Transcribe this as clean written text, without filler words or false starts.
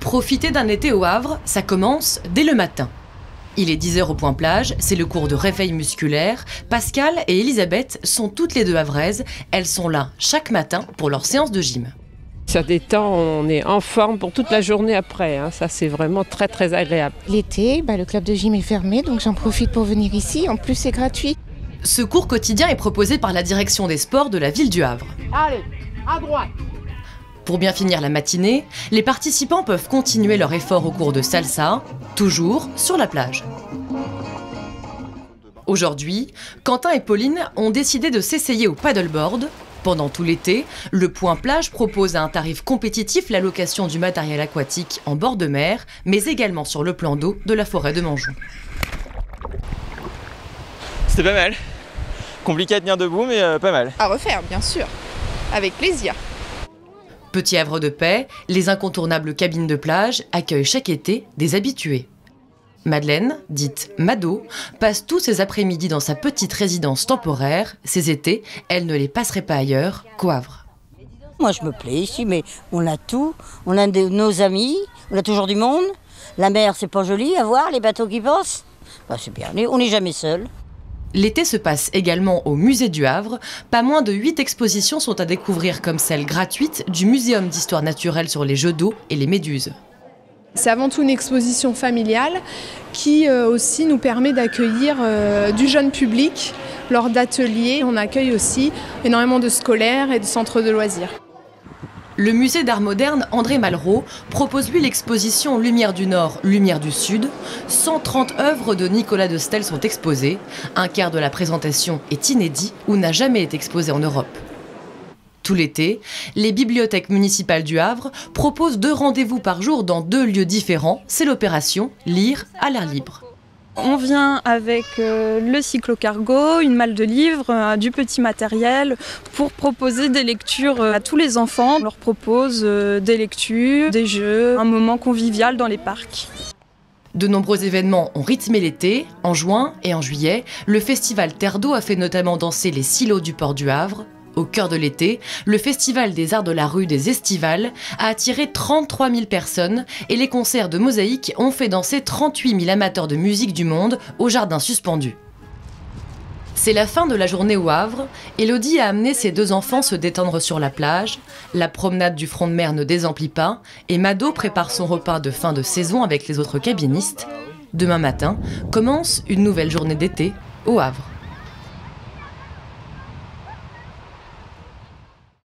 Profiter d'un été au Havre, ça commence dès le matin. Il est 10h au point plage, c'est le cours de réveil musculaire. Pascal et Elisabeth sont toutes les deux havraises. Elles sont là chaque matin pour leur séance de gym. Ça détend, on est en forme pour toute la journée après. Ça, c'est vraiment très très agréable. L'été, le club de gym est fermé, donc j'en profite pour venir ici. En plus, c'est gratuit. Ce cours quotidien est proposé par la direction des sports de la ville du Havre. Allez, à droite. Pour bien finir la matinée, les participants peuvent continuer leur effort au cours de salsa, toujours sur la plage. Aujourd'hui, Quentin et Pauline ont décidé de s'essayer au paddleboard. Pendant tout l'été, le Point Plage propose à un tarif compétitif la location du matériel aquatique en bord de mer, mais également sur le plan d'eau de la forêt de Manjou. C'était pas mal. Compliqué à tenir debout, mais pas mal. À refaire, bien sûr. Avec plaisir. Petit Havre de Paix, les incontournables cabines de plage accueillent chaque été des habitués. Madeleine, dite Mado, passe tous ses après-midi dans sa petite résidence temporaire. Ces étés, elle ne les passerait pas ailleurs qu'au Havre. Moi je me plais ici, mais on a tout. On a nos amis, on a toujours du monde. La mer, c'est pas joli à voir, les bateaux qui passent. C'est bien, on n'est jamais seul. L'été se passe également au musée du Havre. Pas moins de 8 expositions sont à découvrir, comme celle gratuite du Muséum d'histoire naturelle sur les jets d'eau et les méduses. C'est avant tout une exposition familiale qui aussi nous permet d'accueillir du jeune public lors d'ateliers. On accueille aussi énormément de scolaires et de centres de loisirs. Le musée d'art moderne André Malraux propose lui l'exposition Lumière du Nord, Lumière du Sud. 130 œuvres de Nicolas de Staël sont exposées. Un quart de la présentation est inédit ou n'a jamais été exposé en Europe. Tout l'été, les bibliothèques municipales du Havre proposent 2 rendez-vous par jour dans 2 lieux différents. C'est l'opération Lire à l'air libre. On vient avec le cyclo-cargo, une malle de livres, du petit matériel pour proposer des lectures à tous les enfants. On leur propose des lectures, des jeux, un moment convivial dans les parcs. De nombreux événements ont rythmé l'été. En juin et en juillet, le festival Terre d'eau a fait notamment danser les silos du port du Havre. Au cœur de l'été, le Festival des Arts de la Rue des Estivales a attiré 33 000 personnes et les concerts de Mosaïque ont fait danser 38 000 amateurs de musique du monde au jardin suspendu. C'est la fin de la journée au Havre. Élodie a amené ses 2 enfants se détendre sur la plage. La promenade du front de mer ne désemplit pas et Mado prépare son repas de fin de saison avec les autres cabinistes. Demain matin commence une nouvelle journée d'été au Havre.